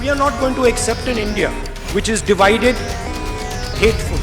We are not going to accept an India which is divided, hateful.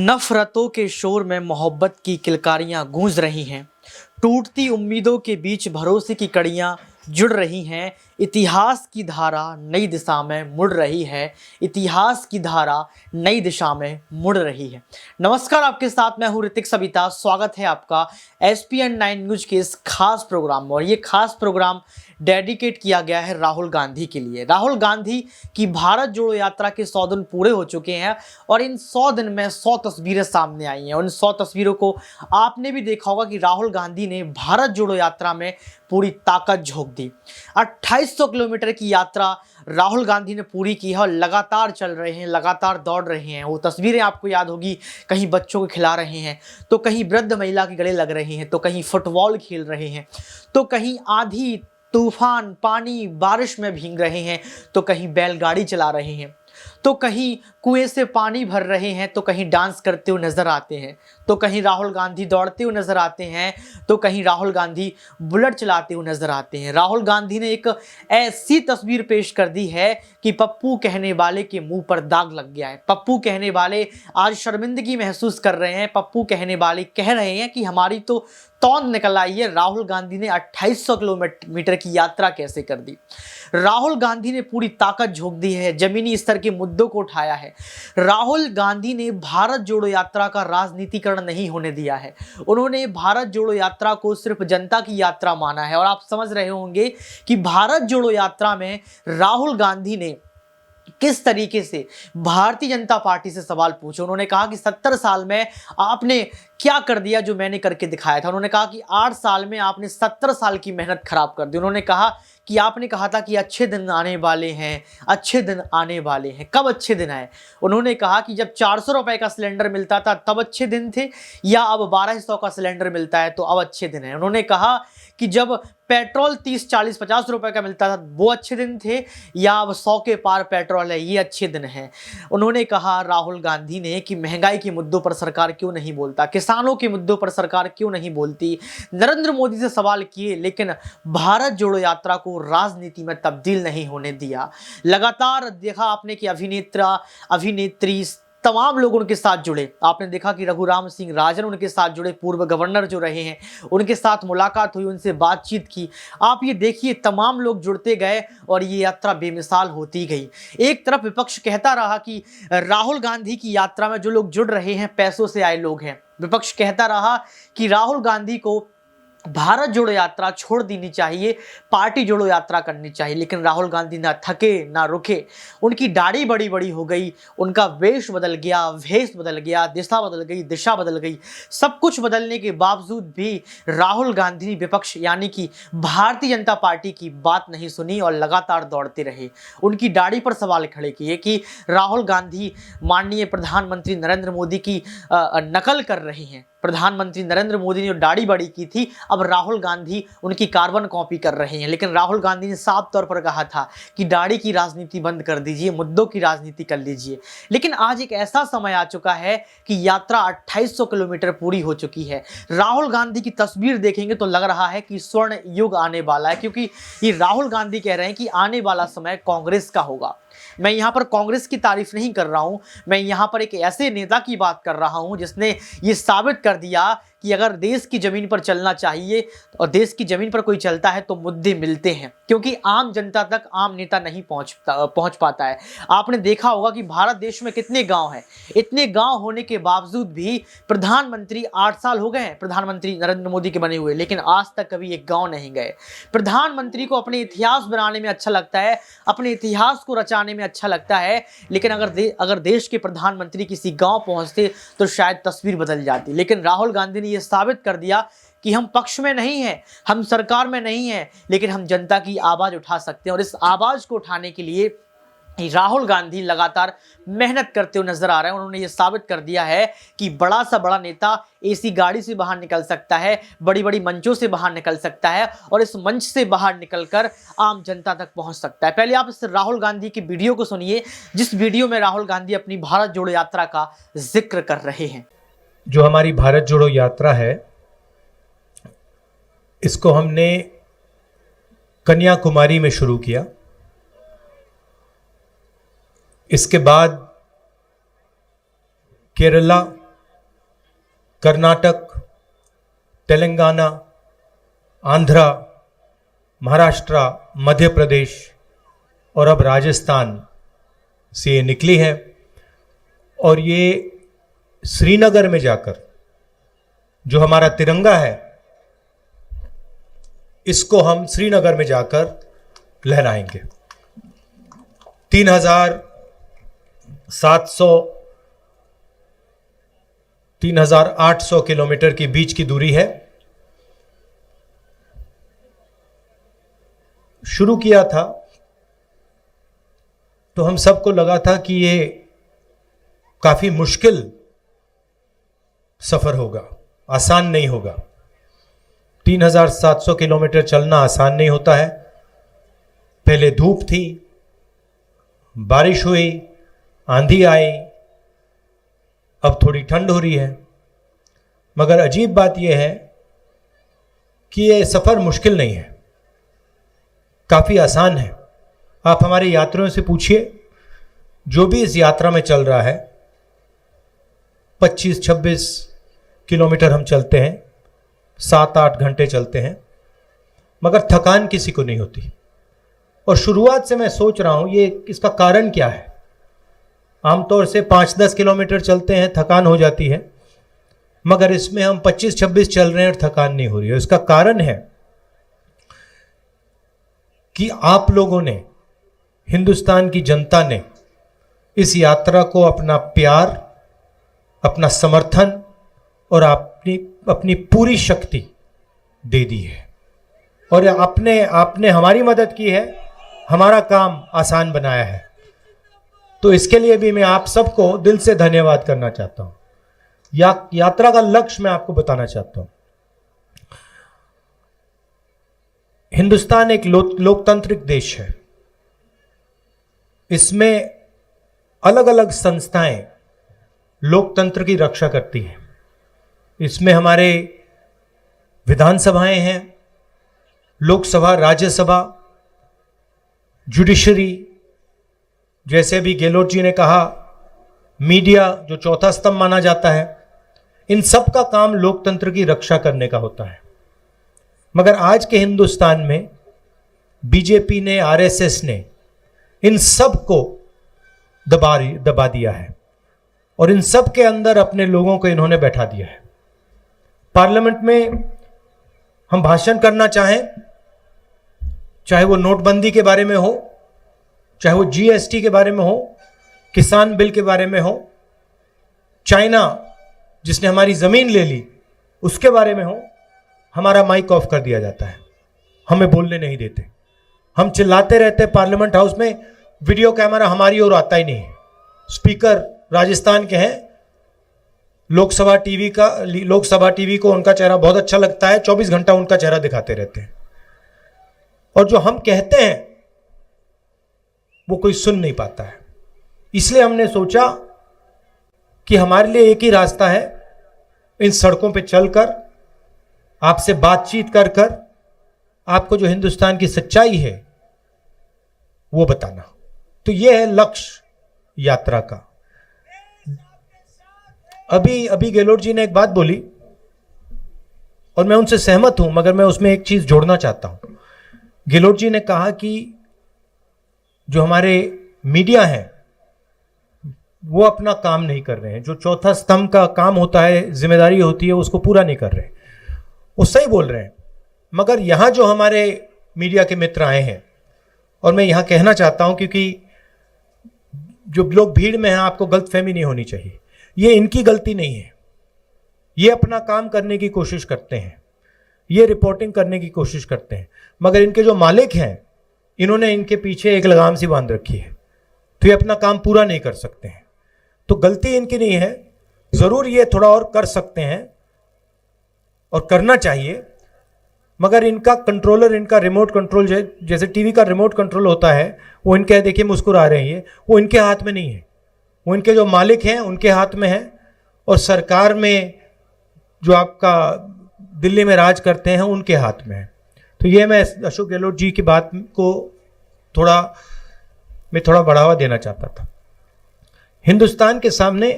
नफरतों के शोर में मोहब्बत की किलकारियां गूंज रही हैं। टूटती उम्मीदों के बीच भरोसे की कड़ियां जुड़ रही हैं। इतिहास की धारा नई दिशा में मुड़ रही है। इतिहास की धारा नई दिशा में मुड़ रही है। नमस्कार, आपके साथ मैं हूं ऋतिक सविता। स्वागत है आपका SPN 9 न्यूज के इस खास प्रोग्राम में। और ये खास प्रोग्राम डेडिकेट किया गया है राहुल गांधी के लिए। राहुल गांधी की भारत जोड़ो यात्रा के 100 दिन पूरे हो चुके हैं और इन 100 दिन में 100 तस्वीरें सामने आई हैं। उन 100 तस्वीरों को आपने भी देखा होगा कि राहुल गांधी ने भारत जोड़ो यात्रा में पूरी ताकत झोंक दी। 2800 किलोमीटर की यात्रा राहुल गांधी ने पूरी की है और लगातार चल रहे हैं, लगातार दौड़ रहे हैं। वो तस्वीरें आपको याद होगी, कहीं बच्चों को खिला रहे हैं, तो कहीं वृद्ध महिला के गले लग रहे हैं, तो कहीं फुटबॉल खेल रहे हैं, तो कहीं आंधी तूफान पानी बारिश में भीग रहे हैं, तो कहीं बैलगाड़ी चला रहे हैं, तो कहीं कुएं से पानी भर रहे हैं, तो कहीं डांस करते हुए नजर आते हैं, तो कहीं राहुल गांधी दौड़ते हुए नजर आते हैं, तो कहीं राहुल गांधी बुलेट चलाते हुए नजर आते हैं। राहुल गांधी ने एक ऐसी तस्वीर पेश कर दी है कि पप्पू कहने वाले के मुंह पर दाग लग गया है। पप्पू कहने वाले आज शर्मिंदगी महसूस कर रहे हैं। पप्पू कहने वाले कह रहे हैं कि हमारी तो तौंद निकल आई है। राहुल गांधी ने 2800 किलोमीटर की यात्रा कैसे कर दी। राहुल गांधी ने पूरी ताकत झोंक दी है, जमीनी स्तर के मुद्दों को उठाया है। राहुल गांधी ने भारत जोड़ो यात्रा का राजनीतिकरण नहीं होने दिया है। उन्होंने भारत जोड़ो यात्रा को सिर्फ जनता की यात्रा माना है। और आप समझ रहे होंगे कि भारत जोड़ो यात्रा में राहुल गांधी ने किस तरीके से भारतीय जनता पार्टी से सवाल पूछे। उन्होंने कहा कि 70 साल में आपने क्या कर दिया जो मैंने करके दिखाया था। उन्होंने कहा कि 8 साल में आपने 70 साल की मेहनत खराब कर दी। उन्होंने कहा कि आपने कहा था कि अच्छे दिन आने वाले हैं, अच्छे दिन आने वाले हैं। कब अच्छे दिन आए? उन्होंने कहा कि जब 400 रुपए का सिलेंडर मिलता था तब अच्छे दिन थे, या अब 1200 का सिलेंडर मिलता है तो अब अच्छे दिन है। उन्होंने कहा कि जब पेट्रोल 30, 40, 50 रुपए का मिलता था वो अच्छे दिन थे, या अब 100 के पार पेट्रोल है ये अच्छे दिन है। उन्होंने कहा राहुल गांधी ने कि महंगाई के मुद्दों पर सरकार क्यों नहीं बोलता, किसानों के मुद्दों पर सरकार क्यों नहीं बोलती। नरेंद्र मोदी से सवाल किए लेकिन भारत जोड़ो यात्रा को राजनीति में तब्दील नहीं होने दिया। लगातार देखा आपने कि अभिनेत्री तमाम लोग उनके साथ जुड़े। आपने देखा कि रघुराम सिंह राजन उनके साथ जुड़े, पूर्व गवर्नर जो रहे हैं, उनके साथ मुलाकात हुई, उनसे बातचीत की। आप ये देखिए तमाम लोग जुड़ते गए और ये यात्रा बेमिसाल होती गई। एक तरफ विपक्ष कहता रहा कि राहुल गांधी की यात्रा में जो लोग जुड़ रहे हैं पैसों से आए लोग हैं। विपक्ष कहता रहा कि राहुल गांधी को भारत जोड़ो यात्रा छोड़ देनी चाहिए, पार्टी जोड़ो यात्रा करनी चाहिए। लेकिन राहुल गांधी ना थके ना रुके। उनकी दाढ़ी बड़ी बड़ी हो गई, उनका वेश बदल गया, भेष बदल गया, दिशा बदल गई, दिशा बदल गई। सब कुछ बदलने के बावजूद भी राहुल गांधी ने विपक्ष यानी कि भारतीय जनता पार्टी की बात नहीं सुनी और लगातार दौड़ते रहे। उनकी दाढ़ी पर सवाल खड़े किए कि राहुल गांधी माननीय प्रधानमंत्री नरेंद्र मोदी की नकल कर रहे हैं। प्रधानमंत्री नरेंद्र मोदी ने जो दाढ़ी बड़ी की थी अब राहुल गांधी उनकी कार्बन कॉपी कर रहे हैं। लेकिन राहुल गांधी ने साफ तौर पर कहा था कि दाढ़ी की राजनीति बंद कर दीजिए, मुद्दों की राजनीति कर लीजिए। लेकिन आज एक ऐसा समय आ चुका है कि यात्रा 2800 किलोमीटर पूरी हो चुकी है। राहुल गांधी की तस्वीर देखेंगे तो लग रहा है कि स्वर्ण युग आने वाला है, क्योंकि ये राहुल गांधी कह रहे हैं कि आने वाला समय कांग्रेस का होगा। मैं यहाँ पर कांग्रेस की तारीफ नहीं कर रहा हूँ, मैं यहाँ पर एक ऐसे नेता की बात कर रहा हूँ जिसने ये साबित कर दिया कि अगर देश की ज़मीन पर चलना चाहिए और देश की ज़मीन पर कोई चलता है तो मुद्दे मिलते हैं, क्योंकि आम जनता तक आम नेता नहीं पहुंच पाता है। आपने देखा होगा कि भारत देश में कितने गांव हैं, इतने गांव होने के बावजूद भी प्रधानमंत्री 8 साल हो गए हैं प्रधानमंत्री नरेंद्र मोदी के बने हुए, लेकिन आज तक कभी एक गांव नहीं गए। प्रधानमंत्री को अपने इतिहास बनाने में अच्छा लगता है, अपने इतिहास को रचाने में अच्छा लगता है, लेकिन अगर देश के प्रधानमंत्री किसी गांव पहुंचते तो शायद तस्वीर बदल जाती। लेकिन राहुल गांधी ने यह साबित कर दिया कि हम पक्ष में नहीं हैं, हम सरकार में नहीं हैं, लेकिन हम जनता की आवाज उठा सकते हैं। और इस आवाज को उठाने के लिए राहुल गांधी लगातार मेहनत करते हुए नजर आ रहे हैं। उन्होंने ये साबित कर दिया है कि बड़ा सा बड़ा नेता एसी गाड़ी से बाहर निकल सकता है, बड़ी बड़ी मंचों से बाहर निकल सकता है और इस मंच से बाहर निकलकर आम जनता तक पहुंच सकता है। पहले आप इस राहुल गांधी की वीडियो को सुनिए, जिस वीडियो में राहुल गांधी अपनी भारत जोड़ो यात्रा का जिक्र कर रहे हैं। जो हमारी भारत जोड़ो यात्रा है, इसको हमने कन्याकुमारी में शुरू किया। इसके बाद केरला, कर्नाटक, तेलंगाना, आंध्रा, महाराष्ट्र, मध्य प्रदेश और अब राजस्थान से ये निकली है। और ये श्रीनगर में जाकर जो हमारा तिरंगा है, इसको हम श्रीनगर में जाकर लहराएंगे। 3,800 किलोमीटर की बीच की दूरी है। शुरू किया था तो हम सबको लगा था कि ये काफी मुश्किल सफर होगा, आसान नहीं होगा। 3,700 किलोमीटर चलना आसान नहीं होता है। पहले धूप थी, बारिश हुई, आंधी आई, अब थोड़ी ठंड हो रही है। मगर अजीब बात यह है कि यह सफर मुश्किल नहीं है, काफी आसान है। आप हमारे यात्रियों से पूछिए, जो भी इस यात्रा में चल रहा है, 25-26 किलोमीटर हम चलते हैं, 7-8 घंटे चलते हैं, मगर थकान किसी को नहीं होती। और शुरुआत से मैं सोच रहा हूं ये इसका कारण क्या है। आमतौर से 5-10 किलोमीटर चलते हैं, थकान हो जाती है, मगर इसमें हम 25-26 चल रहे हैं और थकान नहीं हो रही है। इसका कारण है कि आप लोगों ने, हिंदुस्तान की जनता ने इस यात्रा को अपना प्यार, अपना समर्थन और अपनी पूरी शक्ति दे दी है। और आपने हमारी मदद की है, हमारा काम आसान बनाया है। तो इसके लिए भी मैं आप सबको दिल से धन्यवाद करना चाहता हूं। यात्रा का लक्ष्य मैं आपको बताना चाहता हूं। हिंदुस्तान एक लोकतांत्रिक देश है। इसमें अलग अलग संस्थाएं लोकतंत्र की रक्षा करती हैं। इसमें हमारे विधानसभाएं हैं, लोकसभा, राज्यसभा, जुडिशरी, जैसे भी गेहलोत जी ने कहा, मीडिया जो चौथा स्तंभ माना जाता है, इन सब का काम लोकतंत्र की रक्षा करने का होता है। मगर आज के हिंदुस्तान में बीजेपी ने, आरएसएस ने इन सब को दबा दिया है और इन सब के अंदर अपने लोगों को इन्होंने बैठा दिया है। पार्लियामेंट में हम भाषण करना चाहें, चाहे वो नोटबंदी के बारे में हो, चाहे वो जीएसटी के बारे में हो, किसान बिल के बारे में हो, चाइना जिसने हमारी जमीन ले ली उसके बारे में हो, हमारा माइक ऑफ कर दिया जाता है, हमें बोलने नहीं देते। हम चिल्लाते रहते पार्लियामेंट हाउस में, वीडियो कैमरा हमारी ओर आता ही नहीं है। स्पीकर राजस्थान के हैं, लोकसभा टीवी को उनका चेहरा बहुत अच्छा लगता है, 24 घंटा उनका चेहरा दिखाते रहते हैं। और जो हम कहते हैं वो कोई सुन नहीं पाता है। इसलिए हमने सोचा कि हमारे लिए एक ही रास्ता है, इन सड़कों पे चलकर आपसे बातचीत कर आपको जो हिंदुस्तान की सच्चाई है वो बताना। तो यह है लक्ष्य यात्रा का। अभी गेहलोत जी ने एक बात बोली और मैं उनसे सहमत हूं, मगर मैं उसमें एक चीज जोड़ना चाहता हूं। गेहलोत जी ने कहा कि जो हमारे मीडिया है वो अपना काम नहीं कर रहे हैं, जो चौथा स्तंभ का काम होता है, जिम्मेदारी होती है, उसको पूरा नहीं कर रहे। वो सही बोल रहे हैं, मगर यहां जो हमारे मीडिया के मित्र आए हैं, और मैं यहां कहना चाहता हूं, क्योंकि जो लोग भीड़ में हैं, आपको गलतफहमी नहीं होनी चाहिए, ये इनकी गलती नहीं है। ये अपना काम करने की कोशिश करते हैं, ये रिपोर्टिंग करने की कोशिश करते हैं, मगर इनके जो मालिक हैं, इन्होंने इनके पीछे एक लगाम सी बांध रखी है, तो ये अपना काम पूरा नहीं कर सकते हैं। तो गलती इनकी नहीं है, जरूर ये थोड़ा और कर सकते हैं और करना चाहिए, मगर इनका कंट्रोलर, इनका रिमोट कंट्रोल, जैसे टीवी का रिमोट कंट्रोल होता है, वो इनके, देखिए मुस्कुरा रहे हैं ये, वो इनके हाथ में नहीं है, वो इनके जो मालिक हैं उनके हाथ में है। और सरकार में जो आपका दिल्ली में राज करते हैं उनके हाथ में है। तो ये मैं अशोक गहलोत जी की बात को थोड़ा बढ़ावा देना चाहता था। हिंदुस्तान के सामने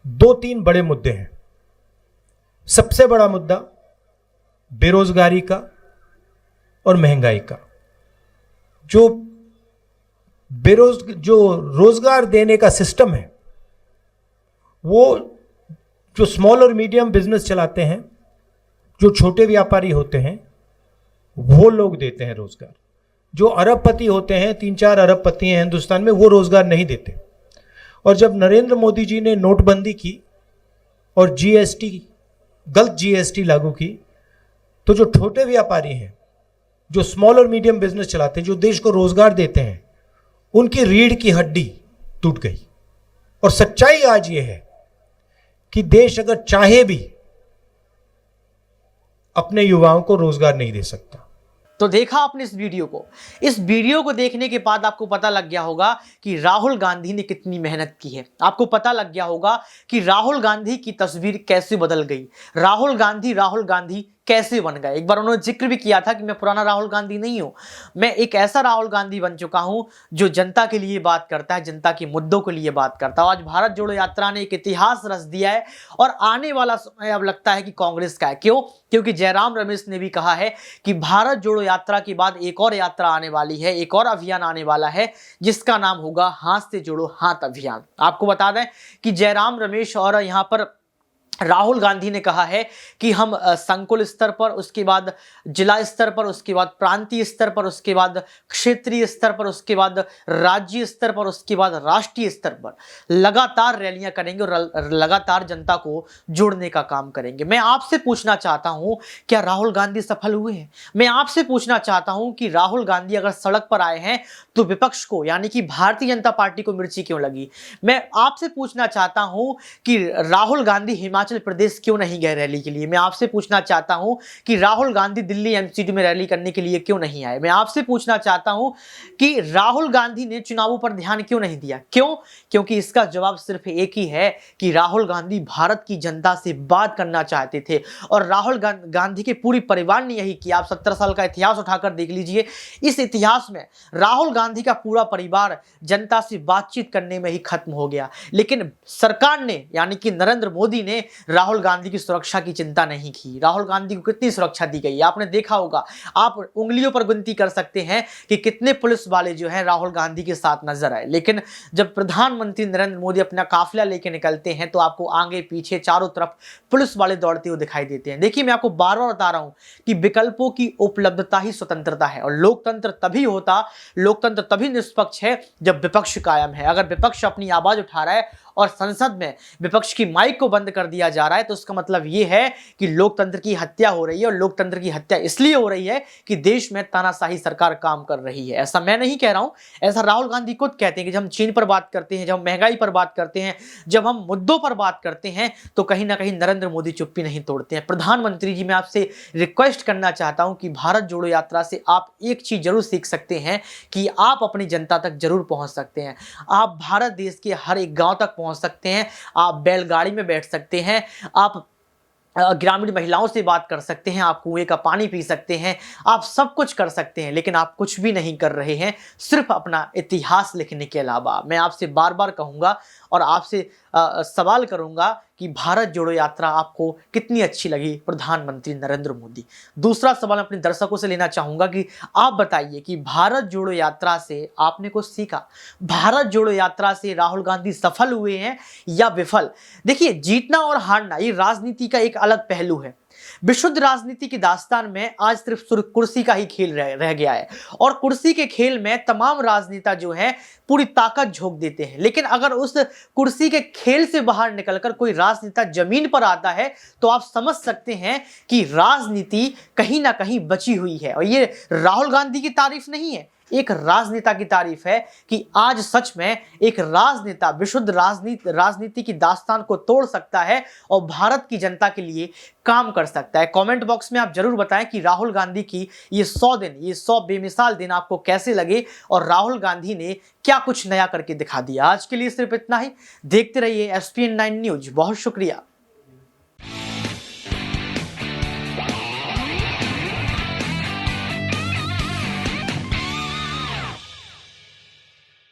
2-3 बड़े मुद्दे हैं। सबसे बड़ा मुद्दा बेरोजगारी का और महंगाई का। जो रोजगार देने का सिस्टम है, वो जो स्मॉल और मीडियम बिजनेस चलाते हैं, जो छोटे व्यापारी होते हैं, वो लोग देते हैं रोजगार। जो अरबपति होते हैं, 3-4 अरबपति हैं हिंदुस्तान में, वो रोजगार नहीं देते। और जब नरेंद्र मोदी जी ने नोटबंदी की और जीएसटी, गलत जीएसटी लागू की, तो जो छोटे व्यापारी हैं, जो स्मॉल और मीडियम बिजनेस चलाते हैं, जो देश को रोजगार देते हैं, उनकी रीढ़ की हड्डी टूट गई। और सच्चाई आज ये है कि देश अगर चाहे भी अपने युवाओं को रोजगार नहीं दे सकता। तो देखा आपने इस वीडियो को देखने के बाद आपको पता लग गया होगा कि राहुल गांधी ने कितनी मेहनत की है। आपको पता लग गया होगा कि राहुल गांधी की तस्वीर कैसे बदल गई, राहुल गांधी कैसे बन गए। एक बार उन्होंने जिक्र भी किया था कि मैं पुराना राहुल गांधी नहीं हूं, मैं एक ऐसा राहुल गांधी बन चुका हूं जो जनता के लिए बात करता है, जनता के मुद्दों के लिए बात करता है। आज भारत जोड़ो यात्रा ने एक इतिहास रच दिया है और आने वाला समय अब लगता है कि कांग्रेस का है। क्यों? क्योंकि जयराम रमेश ने भी कहा है कि भारत जोड़ो यात्रा के बाद एक और यात्रा आने वाली है, एक और अभियान आने वाला है, जिसका नाम होगा हाथ से जोड़ो हाथ अभियान। आपको बता दें कि जयराम रमेश और यहां पर राहुल गांधी ने कहा है कि हम संकुल स्तर पर, उसके बाद जिला स्तर पर, उसके बाद प्रांतीय स्तर पर, उसके बाद क्षेत्रीय स्तर पर, उसके बाद राज्य स्तर पर, उसके बाद राष्ट्रीय स्तर पर लगातार रैलियां करेंगे और लगातार जनता को जोड़ने का काम करेंगे। मैं आपसे पूछना चाहता हूं, क्या राहुल गांधी सफल हुए हैं? मैं आपसे पूछना चाहता हूं कि राहुल गांधी अगर सड़क पर आए हैं तो विपक्ष को, यानी कि भारतीय जनता पार्टी को मिर्ची क्यों लगी? मैं आपसे पूछना चाहता हूं कि राहुल गांधी हिमाचल प्रदेश क्यों नहीं गए रैली के लिए? मैं आपसे पूछना चाहता हूं कि राहुल गांधी दिल्ली एमसीडी में रैली करने के लिए क्यों नहीं आए? मैं आपसे पूछना चाहता हूं कि राहुल गांधी ने चुनावों पर ध्यान क्यों नहीं दिया? क्यों? क्योंकि इसका जवाब सिर्फ एक ही है कि राहुल गांधी भारत की जनता से बात करना चाहते थे। और राहुल गांधी के पूरी परिवार ने यही किया। आप 70 साल का इतिहास उठाकर देख लीजिए, इस इतिहास में राहुल गांधी का पूरा परिवार जनता से बातचीत करने में ही खत्म हो गया। लेकिन सरकार ने, यानी कि नरेंद्र मोदी ने राहुल गांधी की सुरक्षा की चिंता नहीं की। राहुल गांधी को कितनी सुरक्षा दी गई आपने देखा होगा। आप उंगलियों पर गिनती कर सकते हैं कि कितने पुलिस वाले जो हैं राहुल गांधी के साथ नजर आए। लेकिन जब प्रधानमंत्री नरेंद्र मोदी अपना काफिला लेकर निकलते हैं तो आपको आगे पीछे चारों तरफ पुलिस वाले दौड़ते हुए दिखाई देते हैं। देखिए, मैं आपको बार बार बता रहा हूं कि विकल्पों की उपलब्धता ही स्वतंत्रता है। और लोकतंत्र तभी निष्पक्ष है जब विपक्ष कायम है। अगर विपक्ष अपनी आवाज उठा रहा है और संसद में विपक्ष की माइक को बंद कर दिया जा रहा है, तो इसका मतलब यह है कि लोकतंत्र की हत्या हो रही है। और लोकतंत्र की हत्या इसलिए हो रही है कि देश में तानाशाही सरकार काम कर रही है। ऐसा मैं नहीं कह रहा हूं, ऐसा राहुल गांधी खुद कहते हैं कि जब हम चीन पर बात करते हैं, जब हम महंगाई पर बात करते हैं, जब हम मुद्दों पर बात करते हैं, तो कहीं ना कहीं नरेंद्र मोदी चुप्पी नहीं तोड़ते हैं। प्रधानमंत्री जी, मैं आपसे रिक्वेस्ट करना चाहता हूं कि भारत जोड़ो यात्रा से आप एक चीज जरूर सीख सकते हैं कि आप अपनी जनता तक जरूर पहुंच सकते हैं। आप भारत देश के हर एक गांव तक पहुंच सकते हैं, आप बैलगाड़ी में बैठ सकते हैं, आप ग्रामीण महिलाओं से बात कर सकते हैं, आप कुएं का पानी पी सकते हैं, आप सब कुछ कर सकते हैं, लेकिन आप कुछ भी नहीं कर रहे हैं, सिर्फ अपना इतिहास लिखने के अलावा। मैं आपसे बार बार कहूंगा और आपसे सवाल करूंगा कि भारत जोड़ो यात्रा आपको कितनी अच्छी लगी प्रधानमंत्री नरेंद्र मोदी। दूसरा सवाल अपने दर्शकों से लेना चाहूंगा कि आप बताइए कि भारत जोड़ो यात्रा से आपने कुछ सीखा, भारत जोड़ो यात्रा से राहुल गांधी सफल हुए हैं या विफल। देखिए, जीतना और हारना ये राजनीति का एक अलग पहलू है। विशुद्ध राजनीति की दास्तान में आज सिर्फ कुर्सी का ही खेल रह गया है और कुर्सी के खेल में तमाम राजनेता जो है पूरी ताकत झोंक देते हैं, लेकिन अगर उस कुर्सी के खेल से बाहर निकलकर कोई राजनेता जमीन पर आता है तो आप समझ सकते हैं कि राजनीति कहीं ना कहीं बची हुई है। और ये राहुल गांधी की तारीफ नहीं है, एक राजनेता की तारीफ है कि आज सच में एक राजनेता विशुद्ध राजनीति की दास्तान को तोड़ सकता है और भारत की जनता के लिए काम कर सकता है। कमेंट बॉक्स में आप जरूर बताएं कि राहुल गांधी की ये 100 दिन, ये 100 बेमिसाल दिन आपको कैसे लगे और राहुल गांधी ने क्या कुछ नया करके दिखा दिया। आज के लिए सिर्फ इतना ही। देखते रहिए SPN9 न्यूज। बहुत शुक्रिया।